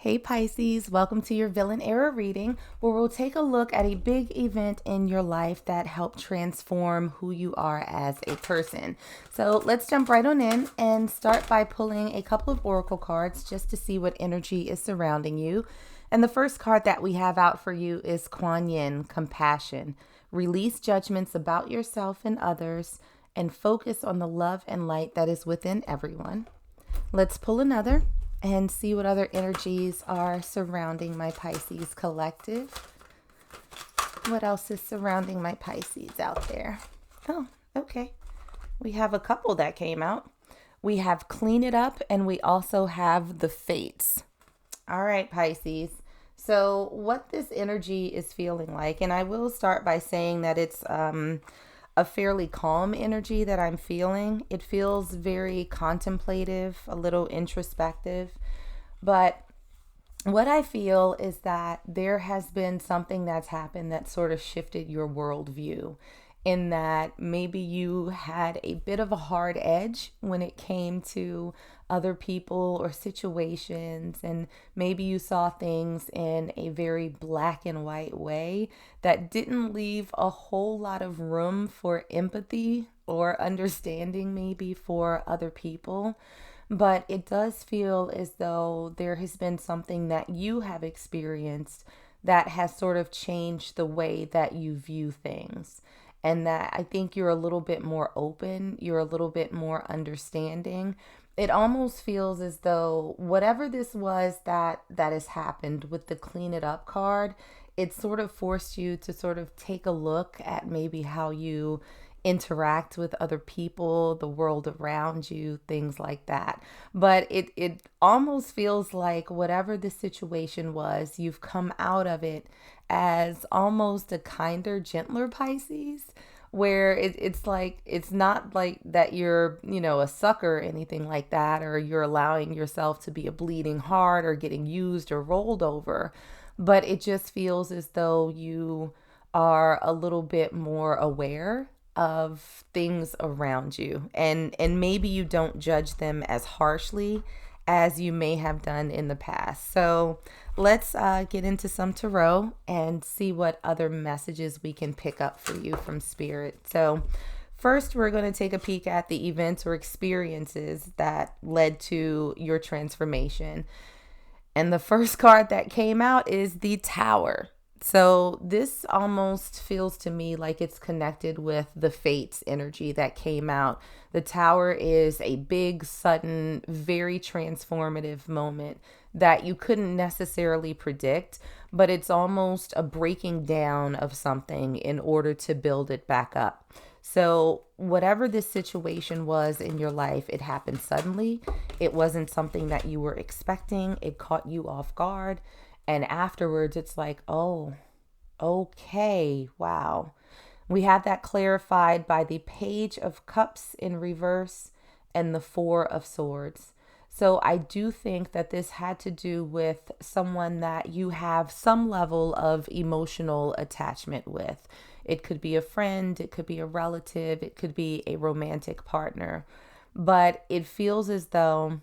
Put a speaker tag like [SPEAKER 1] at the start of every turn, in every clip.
[SPEAKER 1] Hey Pisces, welcome to your Villain Era reading, where we'll take a look at a big event in your life that helped transform who you are as a person. So let's jump right on in and start by pulling a couple of oracle cards just to see what energy is surrounding you. And the first card that we have out for you is Kuan Yin, Compassion. Release judgments about yourself and others and focus on the love and light that is within everyone. Let's pull another and see what other energies are surrounding my Pisces collective. What else is surrounding my Pisces out there? Oh, okay. We have a couple that came out. We have Clean It Up, and we also have the Fates. All right, Pisces. So what this energy is feeling like, and I will start by saying that it's a fairly calm energy that I'm feeling. It feels very contemplative, a little introspective. But what I feel is that there has been something that's happened that sort of shifted your worldview, in that maybe you had a bit of a hard edge when it came to other people or situations, and maybe you saw things in a very black and white way that didn't leave a whole lot of room for empathy or understanding maybe for other people. But it does feel as though there has been something that you have experienced that has sort of changed the way that you view things. And that I think you're a little bit more open, you're a little bit more understanding. It almost feels as though whatever this was that has happened with the Clean It Up card, it sort of forced you to sort of take a look at maybe how you interact with other people, the world around you, things like that. But it almost feels like whatever the situation was, you've come out of it as almost a kinder, gentler Pisces, where it's like, it's not like that you're, a sucker or anything like that, or you're allowing yourself to be a bleeding heart or getting used or rolled over. But it just feels as though you are a little bit more aware of things around you, and maybe you don't judge them as harshly as you may have done in the past. So let's get into some tarot and see what other messages we can pick up for you from Spirit. So first, we're going to take a peek at the events or experiences that led to your transformation. And the first card that came out is the Tower. So this almost feels to me like it's connected with the Fates energy that came out. The Tower is a big, sudden, very transformative moment that you couldn't necessarily predict, but it's almost a breaking down of something in order to build it back up. So whatever this situation was in your life, it happened suddenly. It wasn't something that you were expecting. It caught you off guard. And afterwards, it's like, oh, okay, wow. We have that clarified by the Page of Cups in reverse and the Four of Swords. So I do think that this had to do with someone that you have some level of emotional attachment with. It could be a friend, it could be a relative, it could be a romantic partner. But it feels as though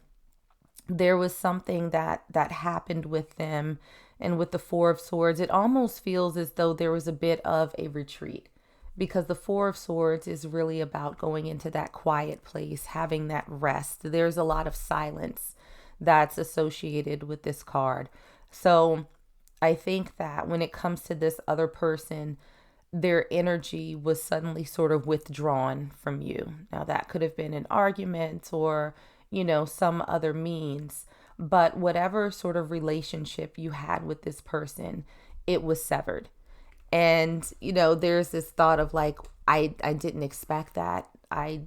[SPEAKER 1] there was something that happened with them. And with the Four of Swords, it almost feels as though there was a bit of a retreat, because the Four of Swords is really about going into that quiet place, having that rest. There's a lot of silence that's associated with this card. So I think that when it comes to this other person, their energy was suddenly sort of withdrawn from you. Now, that could have been an argument or some other means, but whatever sort of relationship you had with this person, it was severed. And, there's this thought of like, I didn't expect that. I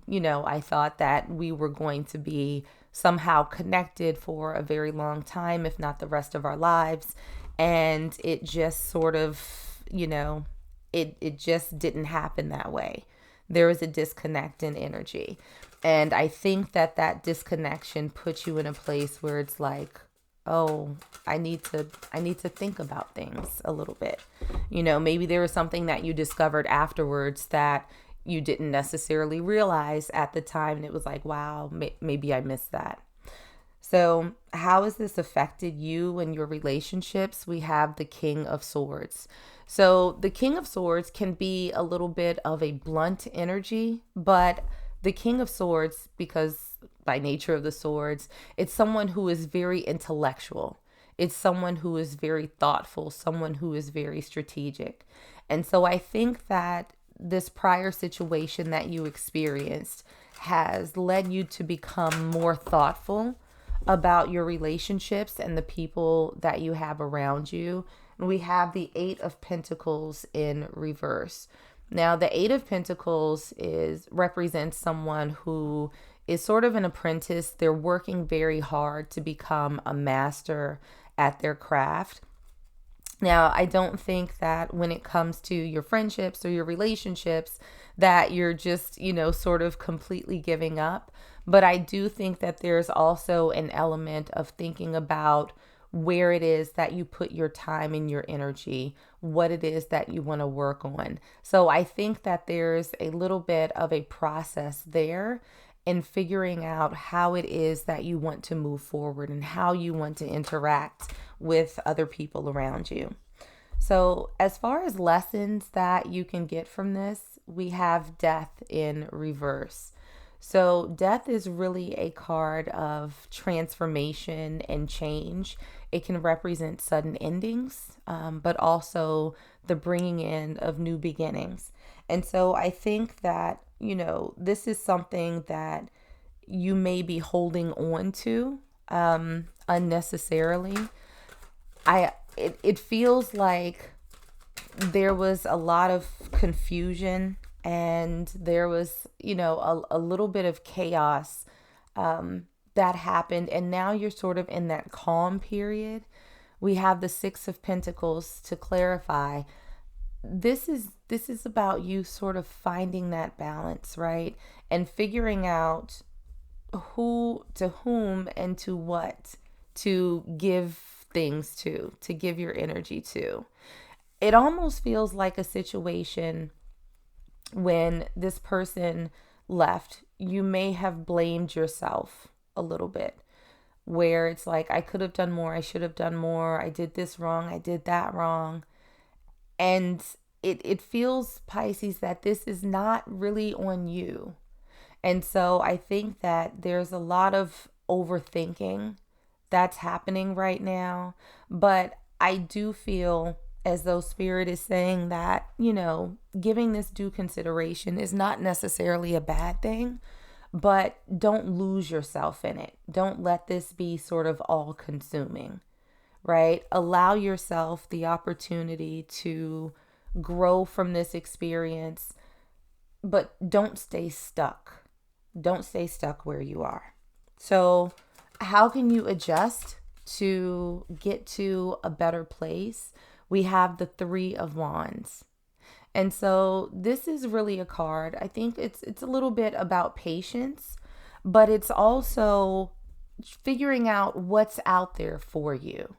[SPEAKER 1] thought that we were going to be somehow connected for a very long time, if not the rest of our lives. And it just sort of, it just didn't happen that way. There was a disconnect in energy. And I think that disconnection puts you in a place where it's like, oh, I need to think about things a little bit. Maybe there was something that you discovered afterwards that you didn't necessarily realize at the time. And it was like, wow, maybe I missed that. So, how has this affected you and your relationships? We have the King of Swords. So, the King of Swords can be a little bit of a blunt energy, but the King of Swords, because by nature of the swords, it's someone who is very intellectual. It's someone who is very thoughtful, someone who is very strategic. And so I think that this prior situation that you experienced has led you to become more thoughtful about your relationships and the people that you have around you. And we have the Eight of Pentacles in reverse. Now, the Eight of Pentacles is represents someone who is sort of an apprentice. They're working very hard to become a master at their craft. Now, I don't think that when it comes to your friendships or your relationships that you're just, sort of completely giving up. But I do think that there's also an element of thinking about where it is that you put your time and your energy, what it is that you want to work on. So I think that there's a little bit of a process there in figuring out how it is that you want to move forward and how you want to interact with other people around you. So, as far as lessons that you can get from this, we have Death in reverse. So, Death is really a card of transformation and change. It can represent sudden endings, but also the bringing in of new beginnings. And so, I think that, this is something that you may be holding on to unnecessarily. It feels like there was a lot of confusion and there was, a little bit of chaos that happened. And now you're sort of in that calm period. We have the Six of Pentacles to clarify. This is about you sort of finding that balance, right? And figuring out who to whom and to what to give things to give your energy to. It almost feels like a situation when this person left, you may have blamed yourself a little bit, where it's like, I could have done more, I should have done more, I did this wrong, I did that wrong. And it feels, Pisces, that this is not really on you. And so I think that there's a lot of overthinking that's happening right now. But I do feel as though Spirit is saying that, giving this due consideration is not necessarily a bad thing, but don't lose yourself in it. Don't let this be sort of all consuming, right? Allow yourself the opportunity to grow from this experience, but don't stay stuck. Don't stay stuck where you are. So, how can you adjust to get to a better place? We have the Three of Wands. And so this is really a card. I think it's a little bit about patience, but it's also figuring out what's out there for you.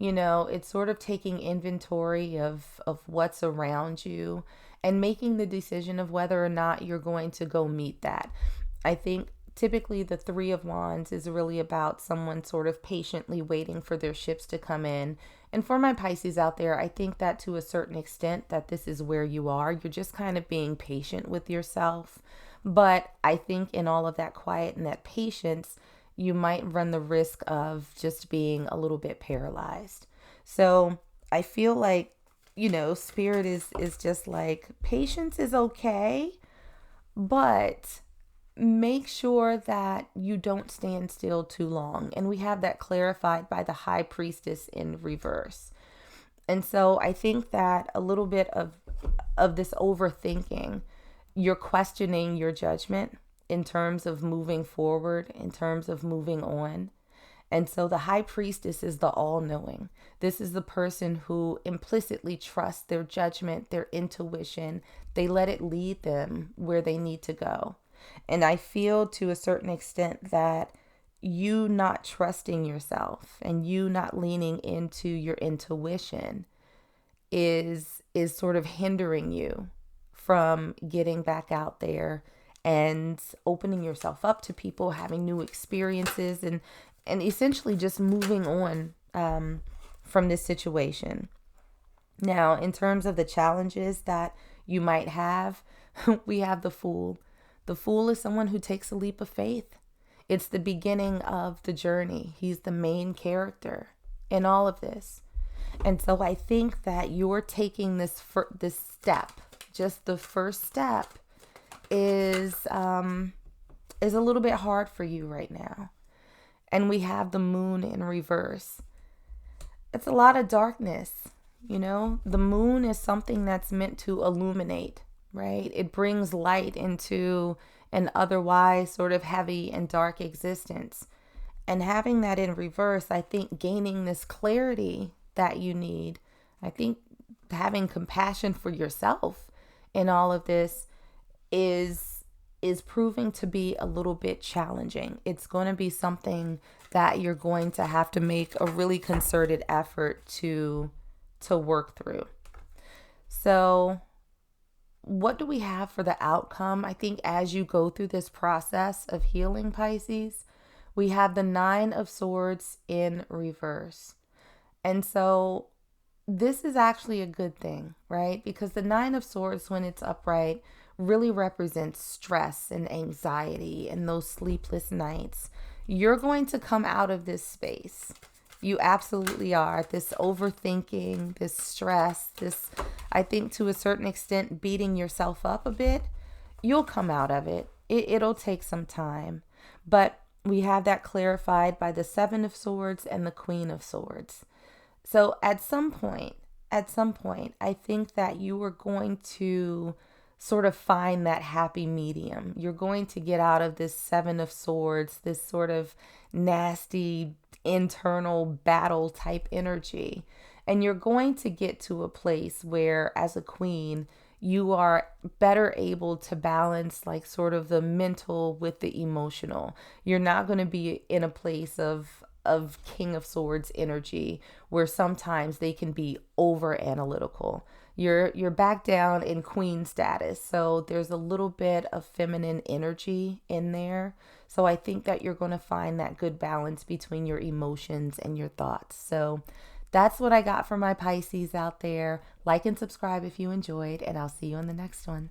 [SPEAKER 1] It's sort of taking inventory of what's around you and making the decision of whether or not you're going to go meet that. I think typically the Three of Wands is really about someone sort of patiently waiting for their ships to come in. And for my Pisces out there, I think that to a certain extent that this is where you are. You're just kind of being patient with yourself. But I think in all of that quiet and that patience, you might run the risk of just being a little bit paralyzed. So I feel like, Spirit is just like, patience is okay, but make sure that you don't stand still too long. And we have that clarified by the High Priestess in reverse. And so I think that a little bit of this overthinking, you're questioning your judgment in terms of moving forward, in terms of moving on. And so the High Priestess is the all-knowing. This is the person who implicitly trusts their judgment, their intuition. They let it lead them where they need to go. And I feel to a certain extent that you not trusting yourself and you not leaning into your intuition is sort of hindering you from getting back out there and opening yourself up to people, having new experiences, and essentially just moving on from this situation. Now, in terms of the challenges that you might have, we have the Fool. The Fool is someone who takes a leap of faith. It's the beginning of the journey. He's the main character in all of this. And so I think that you're taking this step, just the first step is a little bit hard for you right now. And we have the Moon in reverse. It's a lot of darkness. The moon is something that's meant to illuminate, right? It brings light into an otherwise sort of heavy and dark existence. And having that in reverse, I think gaining this clarity that you need, I think having compassion for yourself in all of this is proving to be a little bit challenging. It's going to be something that you're going to have to make a really concerted effort to work through. So what do we have for the outcome? I think as you go through this process of healing, Pisces, we have the Nine of Swords in reverse. And so this is actually a good thing, right? Because the Nine of Swords, when it's upright, really represents stress and anxiety and those sleepless nights. You're going to come out of this space. You absolutely are. This overthinking, this stress, this, I think to a certain extent, beating yourself up a bit, you'll come out of it. It'll take some time. But we have that clarified by the Seven of Swords and the Queen of Swords. So at some point, I think that you are going to sort of find that happy medium. You're going to get out of this Seven of Swords, this sort of nasty internal battle type energy. And you're going to get to a place where, as a queen, you are better able to balance like sort of the mental with the emotional. You're not going to be in a place of King of Swords energy where sometimes they can be over analytical. You're back down in queen status. So there's a little bit of feminine energy in there. So I think that you're going to find that good balance between your emotions and your thoughts. So that's what I got for my Pisces out there. Like and subscribe if you enjoyed, and I'll see you on the next one.